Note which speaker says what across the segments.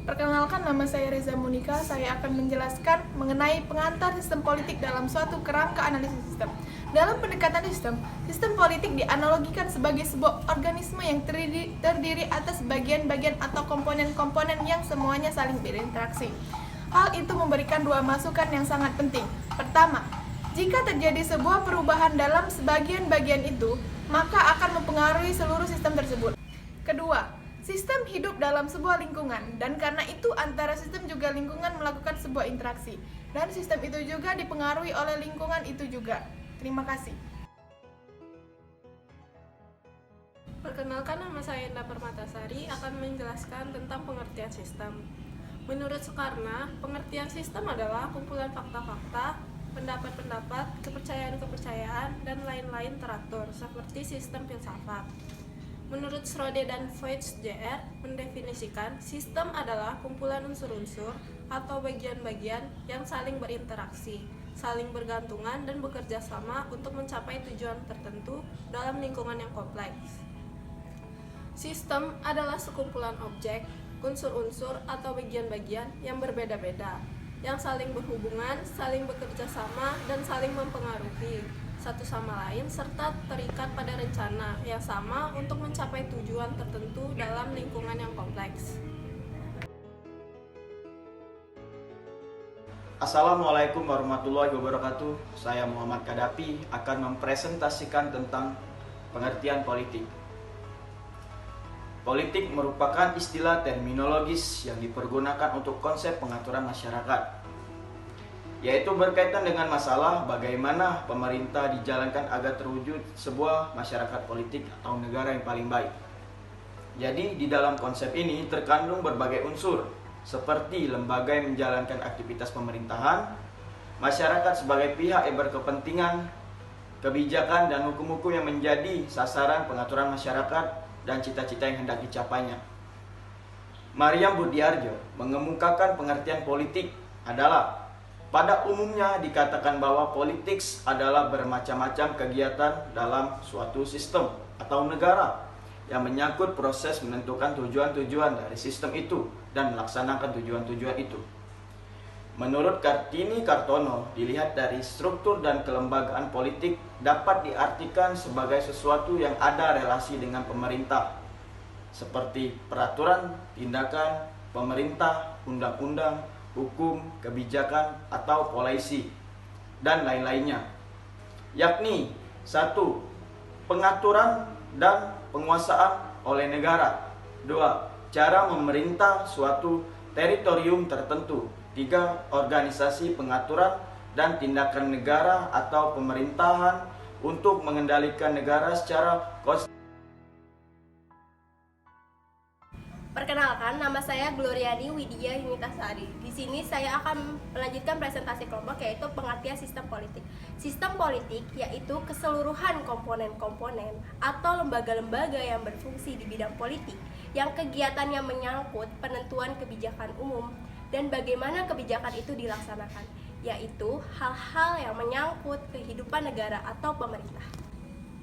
Speaker 1: Perkenalkan, nama saya Reza Monika. Saya akan menjelaskan mengenai pengantar sistem politik dalam suatu kerangka analisis sistem. Dalam pendekatan sistem politik dianalogikan sebagai sebuah organisme yang terdiri atas bagian-bagian atau komponen-komponen yang semuanya saling berinteraksi. Hal itu memberikan dua masukan yang sangat penting. Pertama, jika terjadi sebuah perubahan dalam sebagian-bagian itu, maka akan mempengaruhi seluruh sistem tersebut. Kedua, sistem hidup dalam sebuah lingkungan, dan karena itu antara sistem juga lingkungan melakukan sebuah interaksi, dan sistem itu juga dipengaruhi oleh lingkungan itu juga. Terima kasih.
Speaker 2: Perkenalkan, nama saya Indah Permatasari akan menjelaskan tentang pengertian sistem. Menurut Soekarno, pengertian sistem adalah kumpulan fakta-fakta, pendapat-pendapat, kepercayaan-kepercayaan, dan lain-lain teratur, seperti sistem filsafat. Menurut Schröder dan Voigt Jr. mendefinisikan sistem adalah kumpulan unsur-unsur atau bagian-bagian yang saling berinteraksi, saling bergantungan dan bekerja sama untuk mencapai tujuan tertentu dalam lingkungan yang kompleks. Sistem adalah sekumpulan objek, unsur-unsur atau bagian-bagian yang berbeda-beda, yang saling berhubungan, saling bekerja sama, dan saling mempengaruhi satu sama lain serta terikat pada rencana yang sama untuk mencapai tujuan tertentu dalam lingkungan yang kompleks.
Speaker 3: Assalamualaikum warahmatullahi wabarakatuh. Saya Muhammad Kadapi akan mempresentasikan tentang pengertian politik. Politik merupakan istilah terminologis yang dipergunakan untuk konsep pengaturan masyarakat, yaitu berkaitan dengan masalah bagaimana pemerintah dijalankan agar terwujud sebuah masyarakat politik atau negara yang paling baik. Jadi di dalam konsep ini terkandung berbagai unsur seperti lembaga yang menjalankan aktivitas pemerintahan, masyarakat sebagai pihak yang berkepentingan, kebijakan dan hukum-hukum yang menjadi sasaran pengaturan masyarakat dan cita-cita yang hendak dicapainya. Maryam Budiarjo mengemukakan pengertian politik adalah pada umumnya dikatakan bahwa politik adalah bermacam-macam kegiatan dalam suatu sistem atau negara yang menyangkut proses menentukan tujuan-tujuan dari sistem itu dan melaksanakan tujuan-tujuan itu. Menurut Kartini Kartono, dilihat dari struktur dan kelembagaan politik dapat diartikan sebagai sesuatu yang ada relasi dengan pemerintah, seperti peraturan, tindakan, pemerintah, undang-undang, hukum, kebijakan, atau polisi, dan lain-lainnya, yakni 1. Pengaturan dan penguasaan oleh negara. 2. Cara memerintah suatu teritorium tertentu. 3. Organisasi pengaturan dan tindakan negara atau pemerintahan untuk mengendalikan negara secara konstitusional.
Speaker 4: Perkenalkan, nama saya Gloriani Widya Yunitasari. Di sini saya akan melanjutkan presentasi kelompok, yaitu pengertian sistem politik. Sistem politik yaitu keseluruhan komponen-komponen atau lembaga-lembaga yang berfungsi di bidang politik yang kegiatannya menyangkut penentuan kebijakan umum dan bagaimana kebijakan itu dilaksanakan, yaitu hal-hal yang menyangkut kehidupan negara atau pemerintah.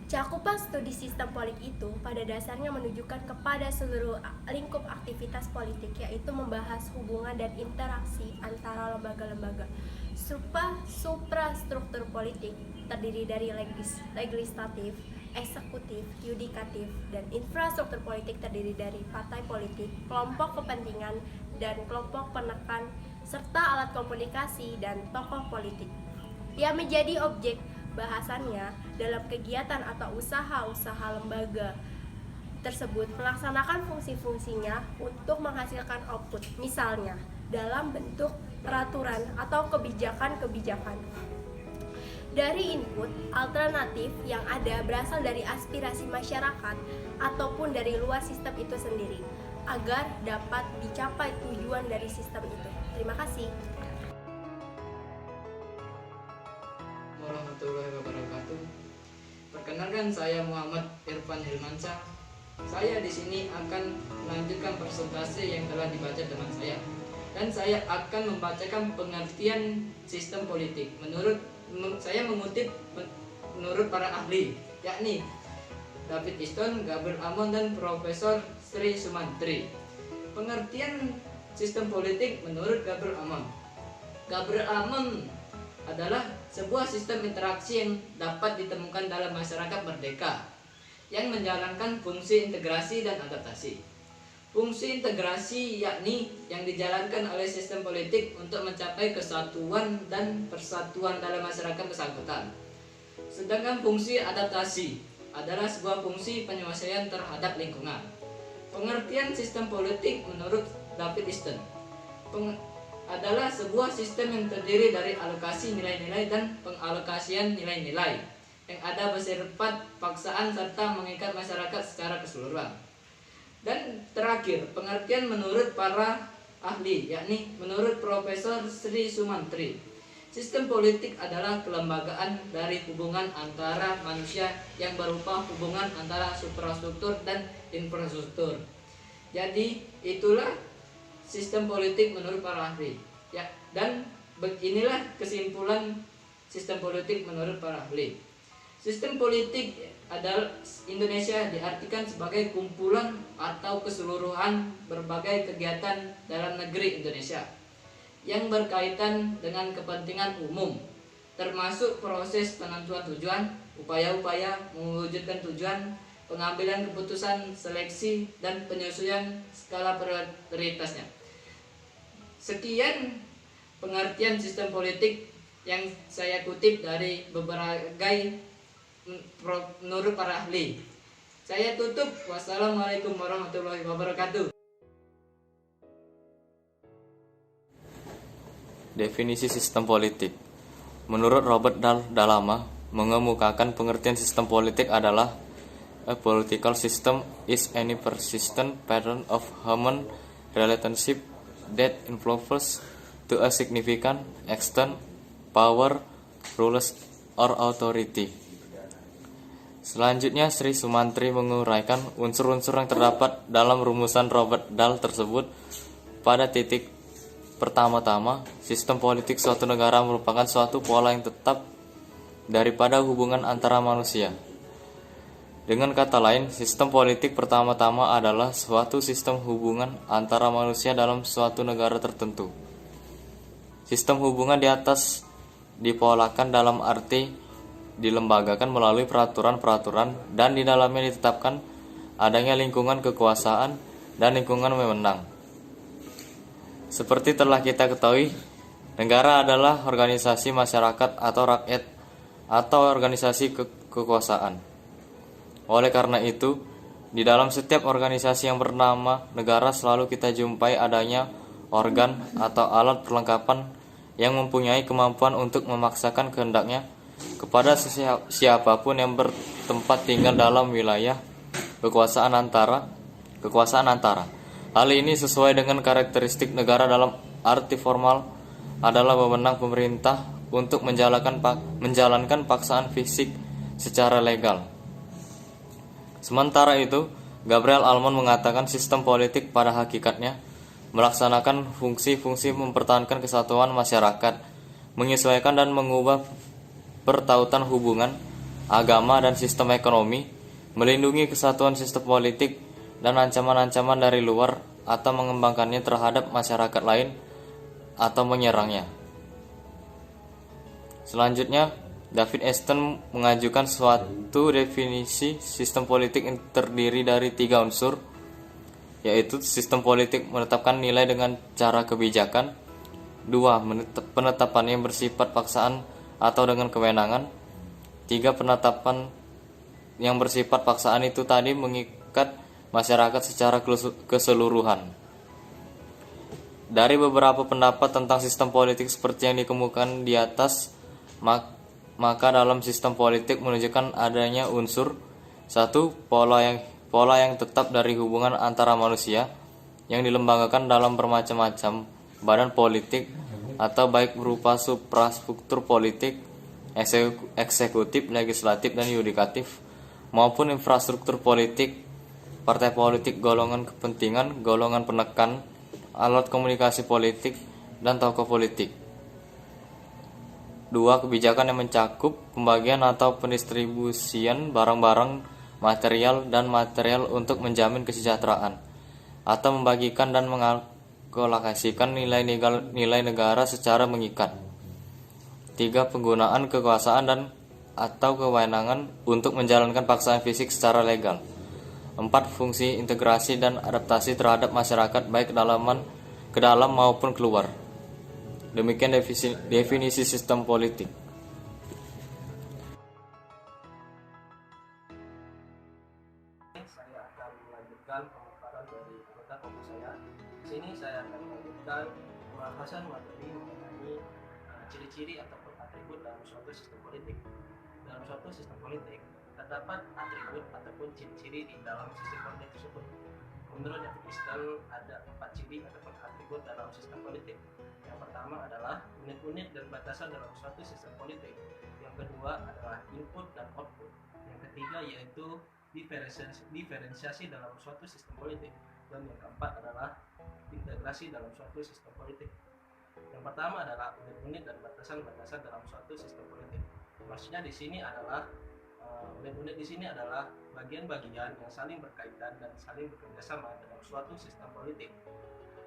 Speaker 4: Cakupan studi sistem politik itu pada dasarnya menunjukkan kepada seluruh lingkup aktivitas politik, yaitu membahas hubungan dan interaksi antara lembaga-lembaga. Suprastruktur politik terdiri dari legislatif, eksekutif, yudikatif, dan infrastruktur politik terdiri dari partai politik, kelompok kepentingan, dan kelompok penekan, serta alat komunikasi dan tokoh politik yang menjadi objek bahasannya dalam kegiatan atau usaha-usaha lembaga tersebut melaksanakan fungsi-fungsinya untuk menghasilkan output, misalnya dalam bentuk peraturan atau kebijakan-kebijakan. Dari input alternatif yang ada berasal dari aspirasi masyarakat ataupun dari luar sistem itu sendiri agar dapat dicapai tujuan dari sistem itu. Terima kasih.
Speaker 5: Warahmatullahi wabarakatuh. Perkenalkan, saya Muhammad Irfan Hilmansyah. Saya di sini akan melanjutkan presentasi yang telah dibaca teman saya, dan saya akan membacakan pengertian sistem politik saya mengutip menurut para ahli, yakni David Easton, Gabriel Amon, dan Profesor Sri Sumantri. Pengertian sistem politik menurut Gabriel Amon. Gabriel Amon adalah sebuah sistem interaksi yang dapat ditemukan dalam masyarakat merdeka yang menjalankan fungsi integrasi dan adaptasi. Fungsi integrasi yakni yang dijalankan oleh sistem politik untuk mencapai kesatuan dan persatuan dalam masyarakat bersangkutan. Sedangkan fungsi adaptasi adalah sebuah fungsi penyelesaian terhadap lingkungan. Pengertian sistem politik menurut David Easton adalah sebuah sistem yang terdiri dari alokasi nilai-nilai dan pengalokasian nilai-nilai yang ada bersifat paksaan serta mengikat masyarakat secara keseluruhan. Dan terakhir, pengertian menurut para ahli, yakni menurut Profesor Sri Sumantri, sistem politik adalah kelembagaan dari hubungan antara manusia yang berupa hubungan antara suprastruktur dan infrastruktur. Jadi itulah sistem politik menurut para ahli. Ya, dan beginilah kesimpulan sistem politik menurut para ahli. Sistem politik adalah Indonesia diartikan sebagai kumpulan atau keseluruhan berbagai kegiatan dalam negeri Indonesia yang berkaitan dengan kepentingan umum, termasuk proses penentuan tujuan, upaya-upaya mewujudkan tujuan, pengambilan keputusan, seleksi, dan penyesuaian skala prioritasnya. Sekian pengertian sistem politik yang saya kutip dari berbagai menurut para ahli. Saya tutup. Wassalamualaikum warahmatullahi wabarakatuh.
Speaker 6: Definisi sistem politik. Menurut Robert Dall'Ama, mengemukakan pengertian sistem politik adalah a political system is any persistent pattern of human relationship that involves to a significant extent power, rules, or authority. Selanjutnya, Sri Sumantri menguraikan unsur-unsur yang terdapat dalam rumusan Robert Dahl tersebut. Pada titik pertama-tama, sistem politik suatu negara merupakan suatu pola yang tetap daripada hubungan antara manusia. Dengan kata lain, sistem politik pertama-tama adalah suatu sistem hubungan antara manusia dalam suatu negara tertentu. Sistem hubungan di atas dipolakan dalam arti dilembagakan melalui peraturan-peraturan dan di dalamnya ditetapkan adanya lingkungan kekuasaan dan lingkungan wewenang. Seperti telah kita ketahui, negara adalah organisasi masyarakat atau rakyat atau organisasi kekuasaan. Oleh karena itu, di dalam setiap organisasi yang bernama negara selalu kita jumpai adanya organ atau alat perlengkapan yang mempunyai kemampuan untuk memaksakan kehendaknya kepada siapapun yang bertempat tinggal dalam wilayah kekuasaan antara. Hal ini sesuai dengan karakteristik negara dalam arti formal adalah wewenang pemerintah untuk menjalankan paksaan fisik secara legal. Sementara itu, Gabriel Almond mengatakan sistem politik pada hakikatnya melaksanakan fungsi-fungsi mempertahankan kesatuan masyarakat, menyesuaikan dan mengubah pertautan hubungan, agama dan sistem ekonomi, melindungi kesatuan sistem politik dan ancaman-ancaman dari luar atau mengembangkannya terhadap masyarakat lain atau menyerangnya. Selanjutnya, David Easton mengajukan suatu definisi sistem politik yang terdiri dari 3 unsur, yaitu sistem politik menetapkan nilai dengan cara kebijakan, 2. Penetapan yang bersifat paksaan atau dengan kewenangan, 3. Penetapan yang bersifat paksaan itu tadi mengikat masyarakat secara keseluruhan. Dari beberapa pendapat tentang sistem politik seperti yang dikemukakan di atas, maka dalam sistem politik menunjukkan adanya unsur 1. Pola yang tetap dari hubungan antara manusia yang dilembagakan dalam bermacam-macam badan politik atau baik berupa suprastruktur politik, eksekutif, legislatif, dan yudikatif maupun infrastruktur politik, partai politik, golongan kepentingan, golongan penekan, alat komunikasi politik, dan tokoh politik. 2. Kebijakan yang mencakup pembagian atau pendistribusian barang-barang, material, dan material untuk menjamin kesejahteraan atau membagikan dan mengkolokasikan nilai negara secara mengikat. 3. Penggunaan kekuasaan dan atau kewenangan untuk menjalankan paksaan fisik secara legal. 4. Fungsi integrasi dan adaptasi terhadap masyarakat baik ke dalam maupun keluar. Demikian definisi sistem politik.
Speaker 7: Saya akan melanjutkan pemaparan dari anggota kelompok saya. Di sini saya akan melanjutkan pembahasan materi mengenai ciri-ciri ataupun atribut dalam suatu sistem politik. Dalam suatu sistem politik terdapat atribut ataupun ciri-ciri di dalam sistem politik tersebut. Menurut definisi ada 4 ciri ataupun atribut dalam sistem politik. Yang pertama adalah unit-unit dan batasan dalam suatu sistem politik. Yang kedua adalah input dan output. Yang ketiga yaitu diferensiasi dalam suatu sistem politik, dan yang keempat adalah integrasi dalam suatu sistem politik. Yang pertama adalah unit-unit dan batasan-batasan dalam suatu sistem politik. Maksudnya di sini adalah unit-unit di sini adalah bagian-bagian yang saling berkaitan dan saling bekerjasama dalam suatu sistem politik.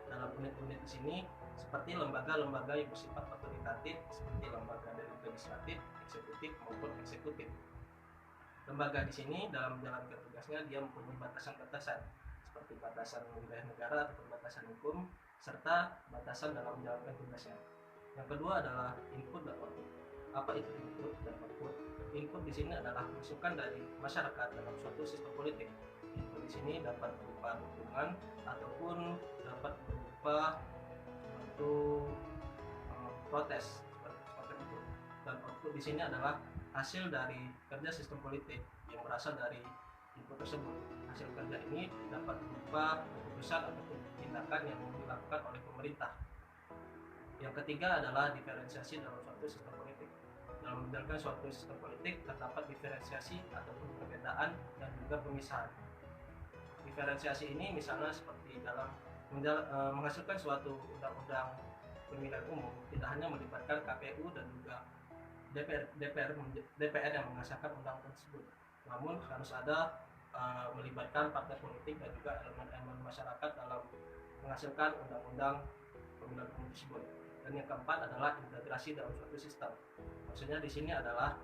Speaker 7: Dalam unit-unit di sini seperti lembaga-lembaga yang bersifat otoritatif seperti lembaga dari legislatif, eksekutif maupun eksekutif. Lembaga di sini dalam menjalankan tugasnya dia mempunyai batasan-batasan seperti batasan wilayah negara atau batasan hukum serta batasan dalam menjalankan tugasnya. Yang kedua adalah input dan output. Apa itu input dan output? Input di sini adalah masukan dari masyarakat dalam suatu sistem politik. Input di sini dapat berupa dukungan ataupun dapat berupa protes seperti itu. Dan output di sini adalah hasil dari kerja sistem politik yang berasal dari input tersebut. Hasil kerja ini dapat berupa keputusan ataupun tindakan yang dilakukan oleh pemerintah. Yang ketiga adalah diferensiasi dalam suatu sistem politik. Dalam menjalankan suatu sistem politik terdapat diferensiasi ataupun perbedaan dan juga pemisahan. Diferensiasi ini misalnya seperti dalam menghasilkan suatu undang-undang pemilihan umum tidak hanya melibatkan KPU dan juga DPR yang mengesahkan undang-undang tersebut, namun harus ada melibatkan partai politik dan juga elemen-elemen masyarakat dalam menghasilkan undang-undang pemilihan umum tersebut. Dan yang keempat adalah integrasi dalam suatu sistem. Maksudnya di sini adalah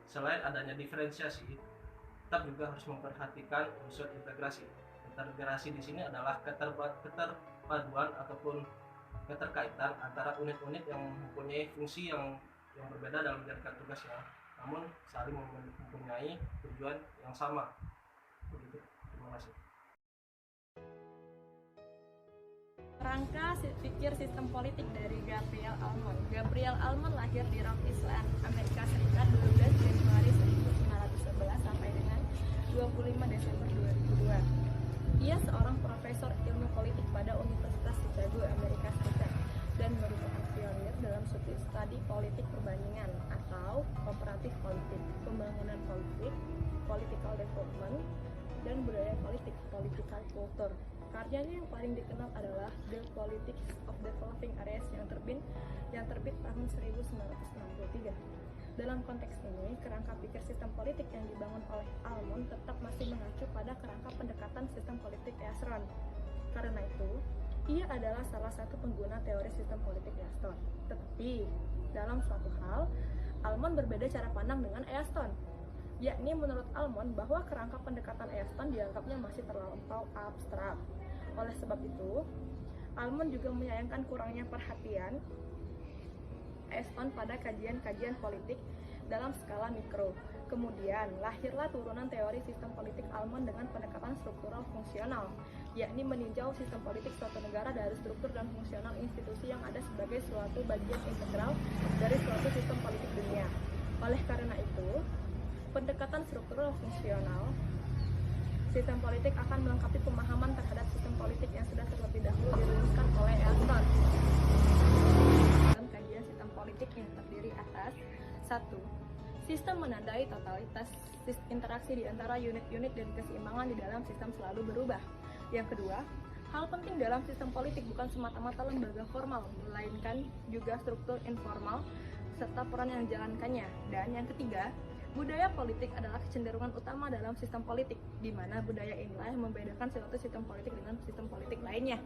Speaker 7: selain adanya diferensiasi, tetap juga harus memperhatikan unsur integrasi. Integrasi di sini adalah keterpaduan ataupun keterkaitan antara unit-unit yang mempunyai fungsi yang berbeda dalam menjalankan tugasnya, namun saling mempunyai tujuan yang sama. Begitu. Terima kasih.
Speaker 8: Kerangka pikir sistem politik dari Gabriel Almond. Gabriel Almond lahir di Rhode Island, Amerika Serikat 12 Januari 1911 sampai dengan 25 Desember 2002. Ia seorang profesor ilmu politik pada Universitas Chicago, Amerika Serikat, dan merupakan pionir dalam studi politik perbandingan atau komparatif politik, pembangunan politik, political development, dan budaya politik, political culture. Karyanya yang paling dikenal adalah The Politics of Developing Areas yang terbit tahun 1963. Dalam konteks ini, kerangka pikir sistem politik yang dibangun oleh Almond tetap masih mengacu pada kerangka pendekatan sistem politik Eastern. Karena itu, ia adalah salah satu pengguna teori sistem politik Easton. Tetapi, dalam suatu hal, Almond berbeda cara pandang dengan Easton. Yakni menurut Almond bahwa kerangka pendekatan Easton dianggapnya masih terlampau abstrak. Oleh sebab itu, Almond juga menyayangkan kurangnya perhatian Easton pada kajian-kajian politik dalam skala mikro. Kemudian, lahirlah turunan teori sistem politik Almond dengan pendekatan struktural fungsional, yakni meninjau sistem politik suatu negara dari struktur dan fungsional institusi yang ada sebagai suatu bagian integral dari suatu sistem politik dunia. Oleh karena itu, pendekatan struktural fungsional sistem politik akan melengkapi pemahaman terhadap sistem politik yang sudah terlebih dahulu dirumuskan oleh Easton. Dalam kajian sistem politik yang terdiri atas 1. Sistem menandai totalitas interaksi di antara unit-unit dan keseimbangan di dalam sistem selalu berubah. Yang kedua, hal penting dalam sistem politik bukan semata-mata lembaga formal, melainkan juga struktur informal serta peran yang dijalankannya. Dan yang ketiga, budaya politik adalah kecenderungan utama dalam sistem politik, di mana budaya inilah yang membedakan suatu sistem politik dengan sistem politik lainnya.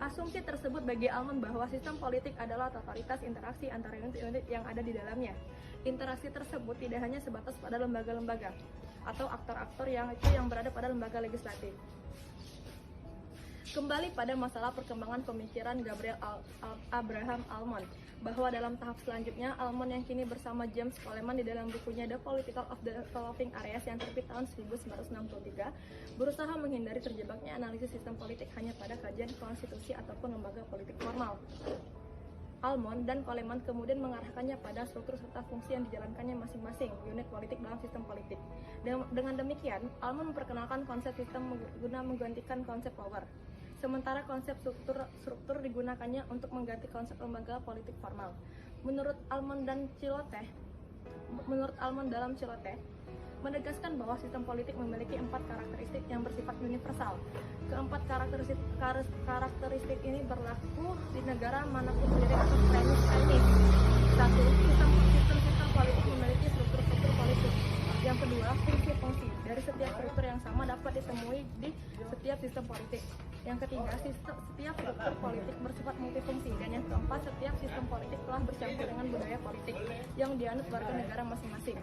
Speaker 8: Asumsi tersebut bagi Almond bahwa sistem politik adalah totalitas interaksi antara unit-unit yang ada di dalamnya. Interaksi tersebut tidak hanya sebatas pada lembaga-lembaga atau aktor-aktor yang berada pada lembaga legislatif. Kembali pada masalah perkembangan pemikiran Gabriel Abraham Almond, bahwa dalam tahap selanjutnya, Almond yang kini bersama James Coleman di dalam bukunya The Political of the Developing Areas yang terbit tahun 1963, berusaha menghindari terjebaknya analisis sistem politik hanya pada kajian konstitusi ataupun lembaga politik formal. Almond dan Coleman kemudian mengarahkannya pada struktur serta fungsi yang dijalankannya masing-masing unit politik dalam sistem politik. Dengan demikian, Almond memperkenalkan konsep sistem guna menggantikan konsep power. Sementara konsep struktur digunakannya untuk mengganti konsep lembaga politik formal. Menurut Almond dalam Chiloteh, menegaskan bahwa sistem politik memiliki 4 karakteristik yang bersifat universal. Keempat karakteristik ini berlaku di negara manapun sendiri atau premis. 1. Sistem politik memiliki struktur politik. Yang kedua, fungsi-fungsi dari setiap struktur yang sama dapat ditemui di setiap sistem politik. Yang ketiga, setiap struktur politik bersifat multifungsi. Dan yang keempat, setiap sistem politik telah bercampur dengan budaya politik yang dianut warga negara masing-masing.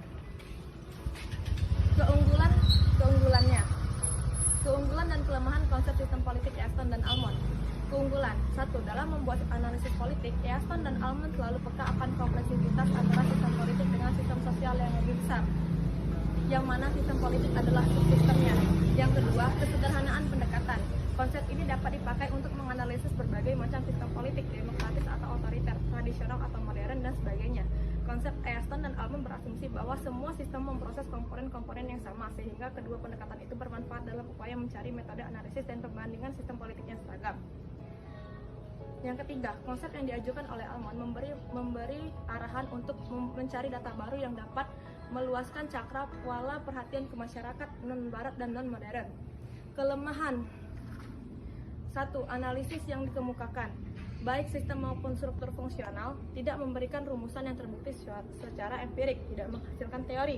Speaker 8: Keunggulan dan kelemahan konsep sistem politik Easton dan Almond. Keunggulan 1. Dalam membuat analisis politik, Easton dan Almond selalu peka akan kompleksitas antara sistem politik dengan sistem sosial yang lebih besar, yang mana sistem politik adalah subsistemnya. Yang kedua, kesederhanaan pendekatan. Konsep ini dapat dipakai untuk menganalisis berbagai macam sistem politik, demokratis atau otoriter, tradisional atau modern, dan sebagainya. Konsep Easton dan Almond berasumsi bahwa semua sistem memproses komponen-komponen yang sama, sehingga kedua pendekatan itu bermanfaat dalam upaya mencari metode analisis dan perbandingan sistem politik yang seragam. Yang ketiga, konsep yang diajukan oleh Almond memberi arahan untuk mencari data baru yang dapat meluaskan cakra pola perhatian ke masyarakat non-barat dan non-modern. Kelemahan 1. Analisis yang dikemukakan, baik sistem maupun struktur fungsional, tidak memberikan rumusan yang terbukti secara empirik, tidak menghasilkan teori.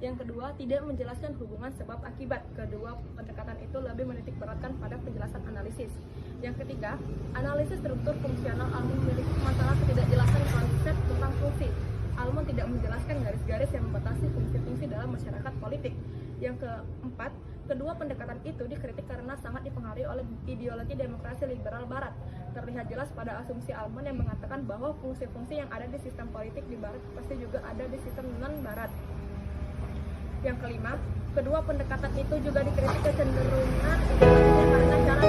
Speaker 8: Yang kedua, tidak menjelaskan hubungan sebab akibat. Kedua pendekatan itu lebih menitikberatkan pada penjelasan analisis. Yang ketiga, analisis struktur fungsional Almond memiliki masalah ketidakjelasan konsep tentang fungsi. Almond tidak menjelaskan garis-garis yang membatasi fungsi-fungsi dalam masyarakat politik. Yang keempat, kedua pendekatan itu dikritik karena sangat dipengaruhi oleh ideologi demokrasi liberal barat. Terlihat jelas pada asumsi Almond yang mengatakan bahwa fungsi-fungsi yang ada di sistem politik di barat pasti juga ada di sistem non-barat. Yang kelima, kedua pendekatan itu juga dikritik kecenderungan ideologinya karena cara